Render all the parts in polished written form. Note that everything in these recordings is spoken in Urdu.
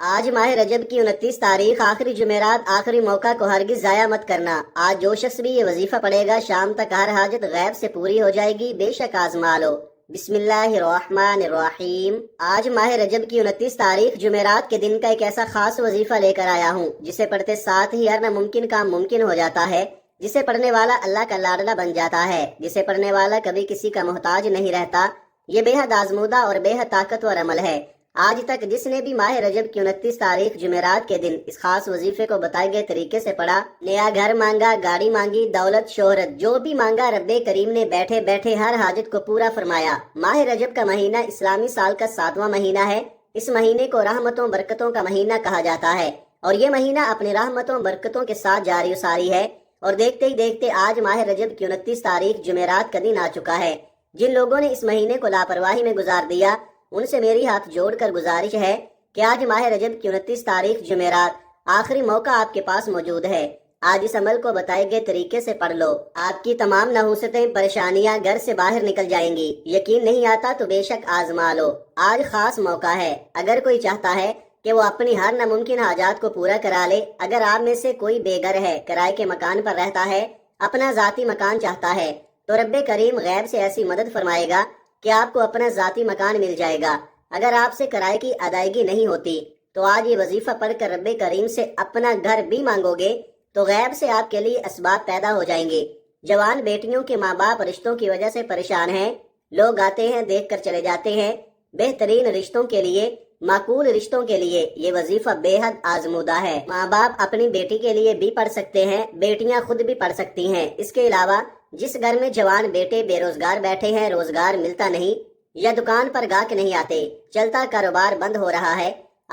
آج ماہ رجب کی 29 تاریخ آخری جمعرات، آخری موقع کو ہرگز ضائع مت کرنا۔ آج جو شخص بھی یہ وظیفہ پڑھے گا شام تک ہر حاجت غیب سے پوری ہو جائے گی، بے شک آزما لو۔ بسم اللہ الرحمن الرحیم۔ آج ماہ رجب کی 29 تاریخ جمعرات کے دن کا ایک ایسا خاص وظیفہ لے کر آیا ہوں جسے پڑھتے ساتھ ہی ہر ناممکن کام ممکن ہو جاتا ہے، جسے پڑھنے والا اللہ کا لاڈلا بن جاتا ہے، جسے پڑھنے والا کبھی کسی کا محتاج نہیں رہتا۔ یہ بے حد آزمودہ اور بے حد طاقتور عمل ہے۔ آج تک جس نے بھی ماہ رجب کی 29 تاریخ جمعرات کے دن اس خاص وظیفے کو بتائے گئے طریقے سے پڑھا، نیا گھر مانگا، گاڑی مانگی، دولت شہرت، جو بھی مانگا رب کریم نے بیٹھے بیٹھے ہر حاجت کو پورا فرمایا۔ ماہ رجب کا مہینہ اسلامی سال کا 7واں مہینہ ہے۔ اس مہینے کو رحمتوں برکتوں کا مہینہ کہا جاتا ہے، اور یہ مہینہ اپنی رحمتوں برکتوں کے ساتھ جاری و ساری ہے۔ اور دیکھتے ہی دیکھتے آج ماہ رجب کی 29 تاریخ جمعرات کا دن آ چکا ہے۔ جن لوگوں نے اس مہینے کو لاپرواہی میں گزار دیا، ان سے میری ہاتھ جوڑ کر گزارش ہے کہ آج ماہ رجب کی 29 تاریخ جمعرات آخری موقع آپ کے پاس موجود ہے۔ آج اس عمل کو بتائے گئے طریقے سے پڑھ لو، آپ کی تمام نحوستیں پریشانیاں گھر سے باہر نکل جائیں گی۔ یقین نہیں آتا تو بے شک آزما لو۔ آج خاص موقع ہے، اگر کوئی چاہتا ہے کہ وہ اپنی ہر ناممکن حاجات کو پورا کرا لے، اگر آپ میں سے کوئی بے گھر ہے، کرائے کے مکان پر رہتا ہے، اپنا ذاتی مکان چاہتا ہے، تو رب کریم غیب سے ایسی مدد فرمائے گا کہ آپ کو اپنا ذاتی مکان مل جائے گا۔ اگر آپ سے کرائے کی ادائیگی نہیں ہوتی تو آج یہ وظیفہ پڑھ کر رب کریم سے اپنا گھر بھی مانگو گے تو غیب سے آپ کے لیے اسباب پیدا ہو جائیں گے۔ جوان بیٹیوں کے ماں باپ رشتوں کی وجہ سے پریشان ہیں، لوگ آتے ہیں دیکھ کر چلے جاتے ہیں۔ بہترین رشتوں کے لیے، معقول رشتوں کے لیے یہ وظیفہ بے حد آزمودہ ہے۔ ماں باپ اپنی بیٹی کے لیے بھی پڑھ سکتے ہیں، بیٹیاں خود بھی پڑھ سکتی ہیں۔ اس کے علاوہ جس گھر میں جوان بیٹے بے روزگار بیٹھے ہیں، روزگار ملتا نہیں، یا دکان پر گاہک نہیں آتے، چلتا کاروبار بند ہو رہا ہے،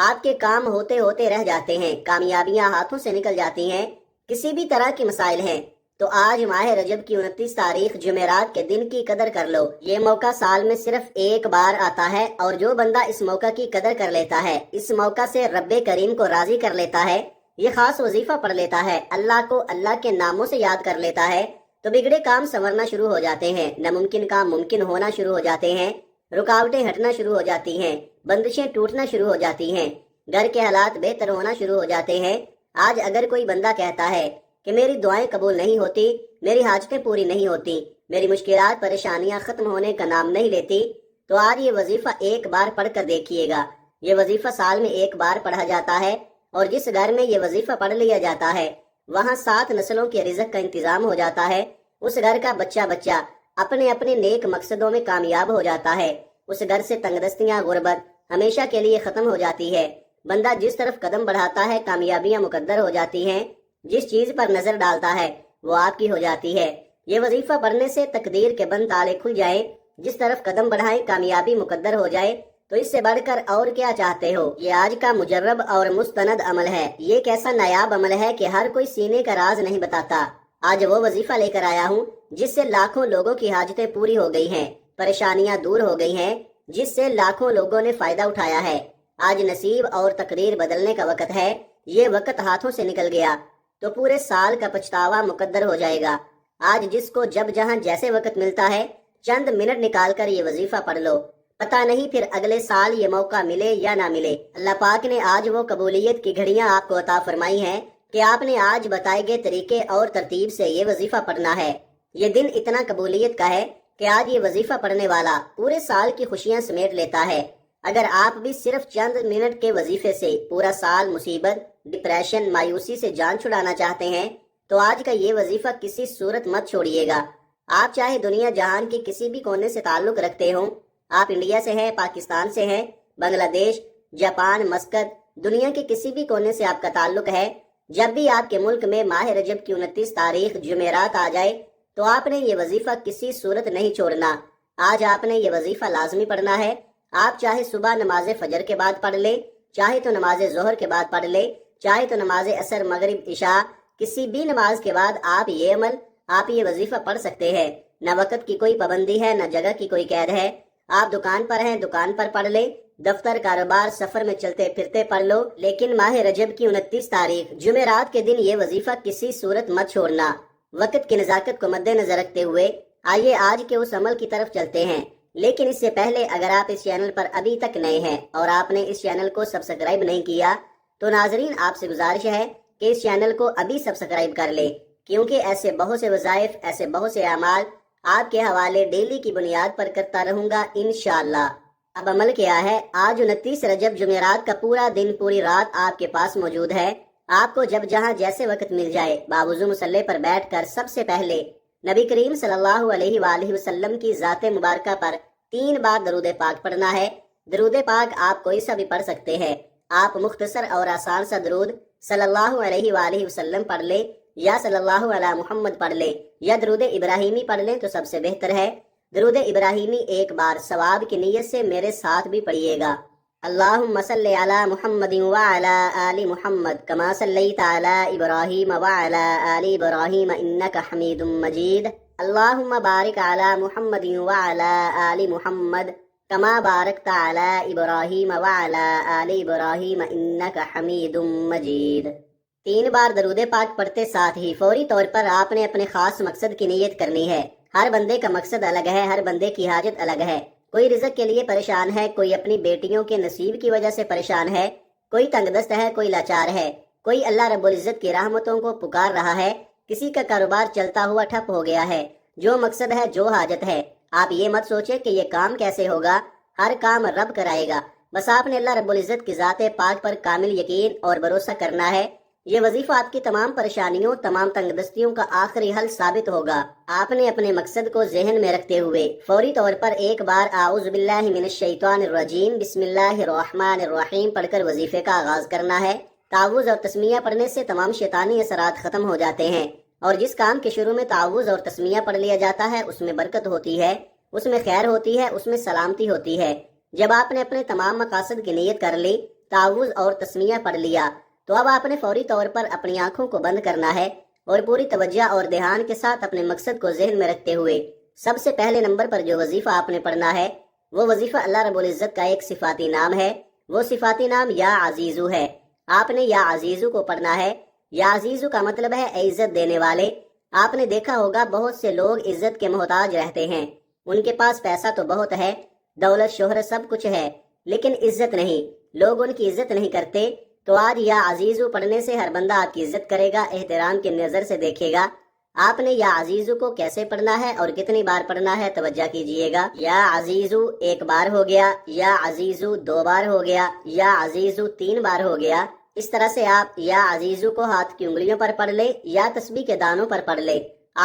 آپ کے کام ہوتے ہوتے رہ جاتے ہیں، کامیابیاں ہاتھوں سے نکل جاتی ہیں، کسی بھی طرح کے مسائل ہیں، تو آج ماہ رجب کی 29 تاریخ جمعرات کے دن کی قدر کر لو۔ یہ موقع سال میں صرف ایک بار آتا ہے، اور جو بندہ اس موقع کی قدر کر لیتا ہے، اس موقع سے رب کریم کو راضی کر لیتا ہے، یہ خاص وظیفہ پڑھ لیتا ہے، اللہ کو اللہ کے ناموں سے یاد کر لیتا ہے، تو بگڑے کام سنورنا شروع ہو جاتے ہیں، ناممکن کام ممکن ہونا شروع ہو جاتے ہیں، رکاوٹیں ہٹنا شروع ہو جاتی ہیں، بندشیں ٹوٹنا شروع ہو جاتی ہیں، گھر کے حالات بہتر ہونا شروع ہو جاتے ہیں۔ آج اگر کوئی بندہ کہتا ہے کہ میری دعائیں قبول نہیں ہوتی، میری حاجتیں پوری نہیں ہوتی، میری مشکلات پریشانیاں ختم ہونے کا نام نہیں لیتی، تو آج یہ وظیفہ ایک بار پڑھ کر دیکھیے گا۔ یہ وظیفہ سال میں ایک بار پڑھا جاتا ہے، اور جس گھر میں یہ وظیفہ پڑھ لیا جاتا ہے وہاں 7 نسلوں کے رزق کا انتظام ہو جاتا ہے۔ اس گھر کا بچہ بچہ اپنے اپنے نیک مقصدوں میں کامیاب ہو جاتا ہے، اس گھر سے تنگ دستیاں، غربت ہمیشہ کے لیے ختم ہو جاتی ہے۔ بندہ جس طرف قدم بڑھاتا ہے کامیابیاں مقدر ہو جاتی ہیں، جس چیز پر نظر ڈالتا ہے وہ آپ کی ہو جاتی ہے۔ یہ وظیفہ پڑھنے سے تقدیر کے بند تالے کھل جائیں، جس طرف قدم بڑھائیں کامیابی مقدر ہو جائے، تو اس سے بڑھ کر اور کیا چاہتے ہو۔ یہ آج کا مجرب اور مستند عمل ہے، یہ ایک ایسا نایاب عمل ہے کہ ہر کوئی سینے کا راز نہیں بتاتا۔ آج وہ وظیفہ لے کر آیا ہوں جس سے لاکھوں لوگوں کی حاجتیں پوری ہو گئی ہیں، پریشانیاں دور ہو گئی ہیں، جس سے لاکھوں لوگوں نے فائدہ اٹھایا ہے۔ آج نصیب اور تقدیر بدلنے کا وقت ہے، یہ وقت ہاتھوں سے نکل گیا تو پورے سال کا پچھتاوا مقدر ہو جائے گا۔ آج جس کو جب جہاں جیسے وقت ملتا ہے چند منٹ نکال کر یہ وظیفہ پڑھ لو، پتہ نہیں پھر اگلے سال یہ موقع ملے یا نہ ملے۔ اللہ پاک نے آج وہ قبولیت کی گھڑیاں آپ کو عطا فرمائی ہیں کہ آپ نے آج بتائے گئے طریقے اور ترتیب سے یہ وظیفہ پڑھنا ہے۔ یہ دن اتنا قبولیت کا ہے کہ آج یہ وظیفہ پڑھنے والا پورے سال کی خوشیاں سمیٹ لیتا ہے۔ اگر آپ بھی صرف چند منٹ کے وظیفے سے پورا سال مصیبت، ڈپریشن، مایوسی سے جان چھڑانا چاہتے ہیں تو آج کا یہ وظیفہ کسی صورت مت چھوڑیے گا۔ آپ چاہے دنیا جہان کے کسی بھی کونے سے تعلق رکھتے ہوں، آپ انڈیا سے ہیں، پاکستان سے ہیں، بنگلہ دیش، جاپان، مسقط، دنیا کے کسی بھی کونے سے آپ کا تعلق ہے، جب بھی آپ کے ملک میں ماہ رجب کی 29 تاریخ جمعرات آ جائے تو آپ نے یہ وظیفہ کسی صورت نہیں چھوڑنا۔ آج آپ نے یہ وظیفہ لازمی پڑھنا ہے۔ آپ چاہے صبح نماز فجر کے بعد پڑھ لے، چاہے تو نماز ظہر کے بعد پڑھ لے، چاہے تو نماز عصر، مغرب، عشاء، کسی بھی نماز کے بعد آپ یہ وظیفہ پڑھ سکتے ہیں۔ نہ وقت کی کوئی پابندی ہے، نہ جگہ کی کوئی قید ہے۔ آپ دکان پر ہیں، دکان پر پڑھ لے، دفتر، کاروبار، سفر میں چلتے پھرتے پڑھ لو، لیکن ماہ رجب کی 29 تاریخ جمعرات کے دن یہ وظیفہ کسی صورت مت چھوڑنا۔ وقت کی نزاکت کو مد نظر رکھتے ہوئے آئیے آج کے اس عمل کی طرف چلتے ہیں لیکن اس سے پہلے اگر آپ اس چینل پر ابھی تک نئے ہیں اور آپ نے اس چینل کو سبسکرائب نہیں کیا تو ناظرین آپ سے گزارش ہے کہ اس چینل کو ابھی سبسکرائب کر لیں، کیونکہ ایسے بہت سے وظائف، ایسے بہت سے اعمال آپ کے حوالے ڈیلی کی بنیاد پر کرتا رہوں گا انشاءاللہ۔ اب عمل کیا ہے، آج 29 رجب جمعرات کا پورا دن، پوری رات آپ کے پاس موجود ہے۔ آپ کو جب جہاں جیسے وقت مل جائے باوضو مصلی پر بیٹھ کر سب سے پہلے نبی کریم صلی اللہ علیہ وآلہ وسلم کی ذات مبارکہ پر 3 بار درود پاک پڑھنا ہے۔ درود پاک آپ کوئی سا بھی پڑھ سکتے ہیں، آپ مختصر اور آسان سا درود صلی اللہ علیہ وآلہ وسلم پڑھ لیں، یا صلی اللہ علی محمد پڑھ لیں، یا درود ابراہیمی پڑھ لیں تو سب سے بہتر ہے۔ درود ابراہیمی ایک بار ثواب کی نیت سے میرے ساتھ بھی پڑھیے گا۔ اللہم صلی علی محمد وعلی آل محمد کما صلیت علی ابراہیم وعلی آل ابراہیم انک حمید مجید۔ اللہم بارک علی محمد وعلی آل محمد کما بارکت علی ابراہیم وعلی آل ابراہیم انک حمید مجید۔ 3 بار درود پاک پڑھتے ساتھ ہی فوری طور پر آپ نے اپنے خاص مقصد کی نیت کرنی ہے۔ ہر بندے کا مقصد الگ ہے، ہر بندے کی حاجت الگ ہے۔ کوئی رزق کے لیے پریشان ہے، کوئی اپنی بیٹیوں کے نصیب کی وجہ سے پریشان ہے، کوئی تنگ دست ہے، کوئی لاچار ہے، کوئی اللہ رب العزت کی رحمتوں کو پکار رہا ہے، کسی کا کاروبار چلتا ہوا ٹھپ ہو گیا ہے۔ جو مقصد ہے، جو حاجت ہے، آپ یہ مت سوچیں کہ یہ کام کیسے ہوگا، ہر کام رب کرائے گا۔ بس آپ نے اللہ رب العزت کی ذات پاک پر کامل یقین اور بھروسہ کرنا ہے۔ یہ وظیفہ آپ کی تمام پریشانیوں، تمام تنگ دستیوں کا آخری حل ثابت ہوگا۔ آپ نے اپنے مقصد کو ذہن میں رکھتے ہوئے فوری طور پر ایک بار اعوذ باللہ من الشیطان الرجیم بسم اللہ الرحمن الرحیم پڑھ کر وظیفے کا آغاز کرنا ہے۔ تعوذ اور تسمیہ پڑھنے سے تمام شیطانی اثرات ختم ہو جاتے ہیں، اور جس کام کے شروع میں تعوذ اور تسمیہ پڑھ لیا جاتا ہے اس میں برکت ہوتی ہے، اس میں خیر ہوتی ہے، اس میں سلامتی ہوتی ہے۔ جب آپ نے اپنے تمام مقاصد کی نیت کر لی، تعوذ اور تسمیہ پڑھ لیا، تو اب آپ نے فوری طور پر اپنی آنکھوں کو بند کرنا ہے اور پوری توجہ اور دھیان کے ساتھ اپنے مقصد کو ذہن میں رکھتے ہوئے سب سے پہلے نمبر پر جو وظیفہ آپ نے پڑھنا ہے وہ وظیفہ اللہ رب العزت کا ایک صفاتی نام ہے۔ وہ صفاتی نام یا عزیزو ہے۔ آپ نے یا عزیزو کو پڑھنا ہے۔ یا عزیزو کا مطلب ہے اے عزت دینے والے۔ آپ نے دیکھا ہوگا بہت سے لوگ عزت کے محتاج رہتے ہیں، ان کے پاس پیسہ تو بہت ہے، دولت شہرت سب کچھ ہے، لیکن عزت نہیں، لوگ ان کی عزت نہیں کرتے۔ تو آج یا عزیزو پڑھنے سے ہر بندہ آپ کی عزت کرے گا، احترام کی نظر سے دیکھے گا۔ آپ نے یا عزیزو کو کیسے پڑھنا ہے اور کتنی بار پڑھنا ہے توجہ کیجئے گا۔ یا عزیزو 1 بار ہو گیا، یا عزیزو 2 بار ہو گیا، یا عزیزو 3 بار ہو گیا۔ اس طرح سے آپ یا عزیزو کو ہاتھ کی انگلیوں پر پڑھ لے یا تسبیح کے دانوں پر پڑھ لے۔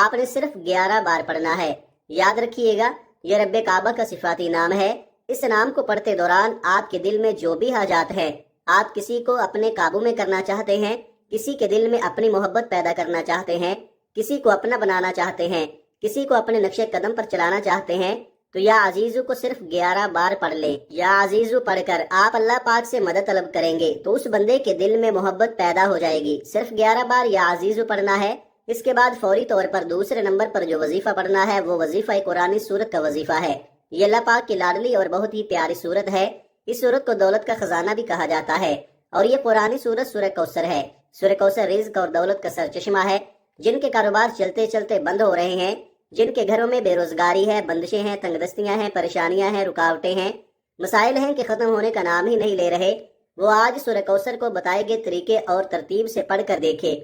آپ نے صرف 11 بار پڑھنا ہے۔ یاد رکھیے گا یہ رب کعبہ کا صفاتی نام ہے۔ اس نام کو پڑھتے دوران آپ کے دل میں جو بھی حاجات ہیں، آپ کسی کو اپنے قابو میں کرنا چاہتے ہیں، کسی کے دل میں اپنی محبت پیدا کرنا چاہتے ہیں، کسی کو اپنا بنانا چاہتے ہیں، کسی کو اپنے نقش قدم پر چلانا چاہتے ہیں، تو یا عزیزو کو صرف 11 بار پڑھ لیں۔ یا عزیزو پڑھ کر آپ اللہ پاک سے مدد طلب کریں گے تو اس بندے کے دل میں محبت پیدا ہو جائے گی۔ صرف 11 بار یا عزیزو پڑھنا ہے۔ اس کے بعد فوری طور پر دوسرے نمبر پر جو وظیفہ پڑھنا ہے وہ وظیفہ قرآن سورت کا وظیفہ ہے۔ یہ اللہ پاک کی لاڈلی اور بہت ہی پیاری سورت ہے۔ اس سورت کو دولت کا خزانہ بھی کہا جاتا ہے، اور یہ قرآن سورت سورہ کوثر ہے۔ سورہ کوثر رزق اور دولت کا سرچشمہ ہے۔ جن کے کاروبار چلتے چلتے بند ہو رہے ہیں، جن کے گھروں میں بے روزگاری ہے، بندشیں ہیں، تنگ دستیاں ہیں، پریشانیاں ہیں، رکاوٹیں ہیں، مسائل ہیں کہ ختم ہونے کا نام ہی نہیں لے رہے، وہ آج سورہ کوثر کو بتائے گئے طریقے اور ترتیب سے پڑھ کر دیکھے۔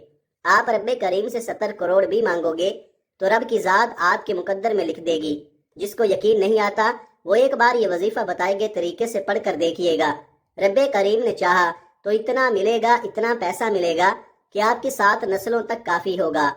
آپ رب کریم سے 70 کروڑ بھی مانگو گے تو رب کی ذات آپ کے مقدر میں لکھ دے گی۔ جس کو یقین نہیں آتا وہ ایک بار یہ وظیفہ بتائے گئے طریقے سے پڑھ کر دیکھیے گا۔ رب کریم نے چاہا تو اتنا ملے گا، اتنا پیسہ ملے گا کہ آپ کی 7 نسلوں تک کافی ہوگا۔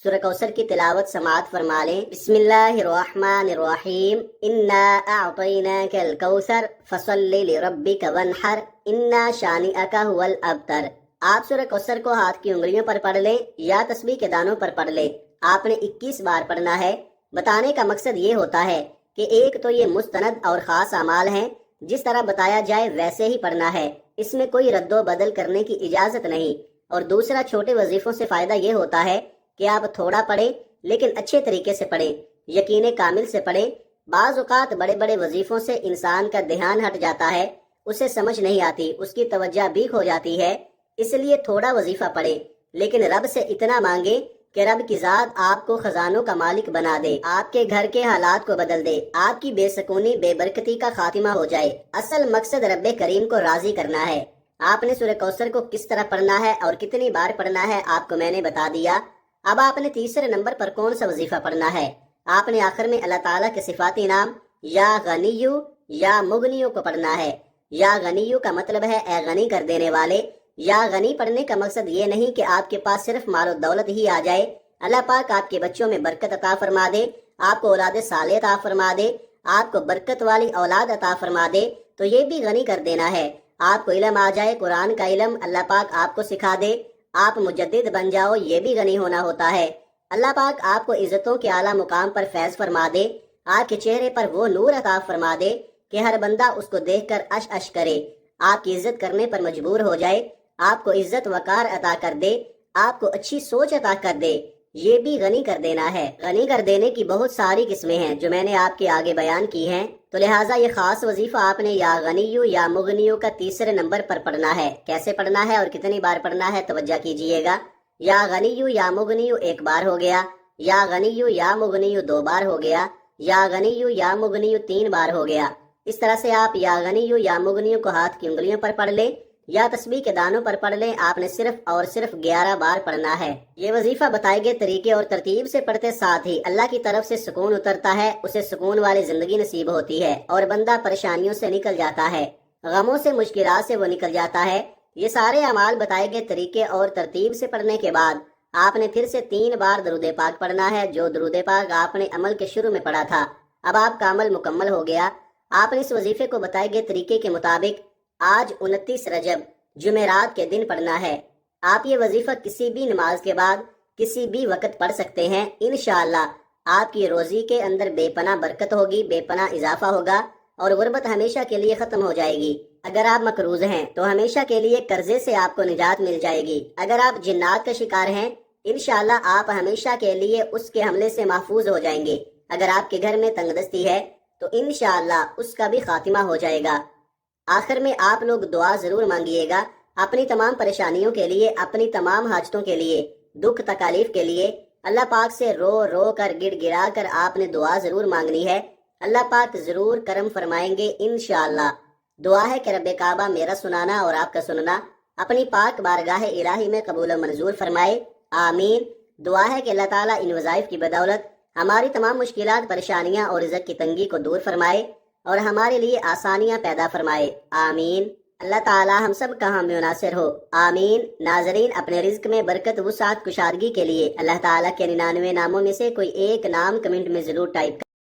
سورہ کوثر کی تلاوت سماعت فرما لیں۔ بسم اللہ الرحمن الرحیم انا اعطیناک الکوثر فصل لربک وانحر انا شانئک هو الابتر۔ آپ سورہ کوثر کو ہاتھ کی انگلیوں پر پڑھ لیں یا تسبیح کے دانوں پر پڑھ لیں۔ آپ نے 21 بار پڑھنا ہے۔ بتانے کا مقصد یہ ہوتا ہے کہ ایک تو یہ مستند اور خاص اعمال ہیں، جس طرح بتایا جائے ویسے ہی پڑھنا ہے، اس میں کوئی رد و بدل کرنے کی اجازت نہیں۔ اور دوسرا چھوٹے وظیفوں سے فائدہ یہ ہوتا ہے کہ آپ تھوڑا پڑھیں لیکن اچھے طریقے سے پڑھیں، یقین کامل سے پڑھیں۔ بعض اوقات بڑے بڑے وظیفوں سے انسان کا دھیان ہٹ جاتا ہے، اسے سمجھ نہیں آتی، اس کی توجہ بھی کھو جاتی ہے، اس لیے تھوڑا وظیفہ پڑھیں لیکن رب سے اتنا مانگیں کہ رب کی ذات آپ کو خزانوں کا مالک بنا دے، آپ کے گھر کے حالات کو بدل دے، آپ کی بے سکونی بے برکتی کا خاتمہ ہو جائے۔ اصل مقصد رب کریم کو راضی کرنا ہے۔ آپ نے سورہ کوثر کو کس طرح پڑھنا ہے اور کتنی بار پڑھنا ہے آپ کو میں نے بتا دیا۔ اب آپ نے تیسرے نمبر پر کون سا وظیفہ پڑھنا ہے؟ آپ نے آخر میں اللہ تعالیٰ کے صفاتی نام یا غنیو یا مغنیو کو پڑھنا ہے۔ یا غنیو کا مطلب ہے اے غنی کر دینے والے۔ یا غنی پڑھنے کا مقصد یہ نہیں کہ آپ کے پاس صرف مال و دولت ہی آ جائے، اللہ پاک آپ کے بچوں میں برکت عطا فرما دے، آپ کو اولاد صالح عطا فرما دے، آپ کو برکت والی اولاد عطا فرما دے، تو یہ بھی غنی کر دینا ہے۔ آپ کو علم آ جائے، قرآن کا علم اللہ پاک آپ کو سکھا دے، آپ مجدد بن جاؤ، یہ بھی غنی ہونا ہوتا ہے۔ اللہ پاک آپ کو عزتوں کے اعلیٰ مقام پر فیض فرما دے، آپ کے چہرے پر وہ نور عطا فرما دے کہ ہر بندہ اس کو دیکھ کر اش اش کرے، آپ کی عزت کرنے پر مجبور ہو جائے، آپ کو عزت وقار عطا کر دے، آپ کو اچھی سوچ عطا کر دے، یہ بھی غنی کر دینا ہے۔ غنی کر دینے کی بہت ساری قسمیں ہیں جو میں نے آپ کے آگے بیان کی ہیں، تو لہٰذا یہ خاص وظیفہ آپ نے یا غنیو یا مغنیو کا تیسرے نمبر پر پڑھنا ہے۔ کیسے پڑھنا ہے اور کتنی بار پڑھنا ہے توجہ کیجئے گا۔ یا غنیو یا مغنیو ایک بار ہو گیا، یا غنیو یا مغنیو دو بار ہو گیا، یا غنیو یا مغنیو تین بار ہو گیا۔ اس طرح سے آپ یا غنیو یا مغنیو کو ہاتھ کی انگلیوں پر پڑھ لیں یا تسبیح کے دانوں پر پڑھ لیں، آپ نے صرف اور صرف 11 بار پڑھنا ہے۔ یہ وظیفہ بتائے گئے طریقے اور ترتیب سے پڑھتے ساتھ ہی اللہ کی طرف سے سکون اترتا ہے، اسے سکون والی زندگی نصیب ہوتی ہے اور بندہ پریشانیوں سے نکل جاتا ہے، غموں سے مشکلات سے وہ نکل جاتا ہے۔ یہ سارے اعمال بتائے گئے طریقے اور ترتیب سے پڑھنے کے بعد آپ نے پھر سے 3 بار درود پاک پڑھنا ہے، جو درود پاک آپ نے عمل کے شروع میں پڑھا تھا۔ اب آپ کا عمل مکمل ہو گیا۔ آپ نے اس وظیفے کو بتائے گئے طریقے کے مطابق آج 29 رجب جمعرات کے دن پڑھنا ہے۔ آپ یہ وظیفہ کسی بھی نماز کے بعد کسی بھی وقت پڑھ سکتے ہیں۔ انشاءاللہ آپ کی روزی کے اندر بے پناہ برکت ہوگی، بے پناہ اضافہ ہوگا اور غربت ہمیشہ کے لیے ختم ہو جائے گی۔ اگر آپ مقروض ہیں تو ہمیشہ کے لیے قرضے سے آپ کو نجات مل جائے گی۔ اگر آپ جنات کا شکار ہیں، انشاءاللہ آپ ہمیشہ کے لیے اس کے حملے سے محفوظ ہو جائیں گے۔ اگر آپ کے گھر میں تنگ دستی ہے تو انشاءاللہ اس کا بھی خاتمہ ہو جائے گا۔ آخر میں آپ لوگ دعا ضرور مانگیے گا اپنی تمام پریشانیوں کے لیے، اپنی تمام حاجتوں کے لیے، دکھ تکالیف کے لیے۔ اللہ پاک سے رو رو کر گڑ گڑا کر آپ نے دعا ضرور مانگنی ہے، اللہ پاک ضرور کرم فرمائیں گے انشاءاللہ۔ دعا ہے کہ رب کعبہ میرا سنانا اور آپ کا سننا اپنی پاک بارگاہ الہی میں قبول و منظور فرمائے، آمین۔ دعا ہے کہ اللہ تعالیٰ ان وظائف کی بدولت ہماری تمام مشکلات، پریشانیاں اور رزق کی تنگی کو دور فرمائے اور ہمارے لیے آسانیاں پیدا فرمائے، آمین۔ اللہ تعالیٰ ہم سب کا حامی و ناصر ہو، آمین۔ ناظرین، اپنے رزق میں برکت، وسعت، کشادگی کے لیے اللہ تعالیٰ کے 99 ناموں میں سے کوئی ایک نام کمنٹ میں ضرور ٹائپ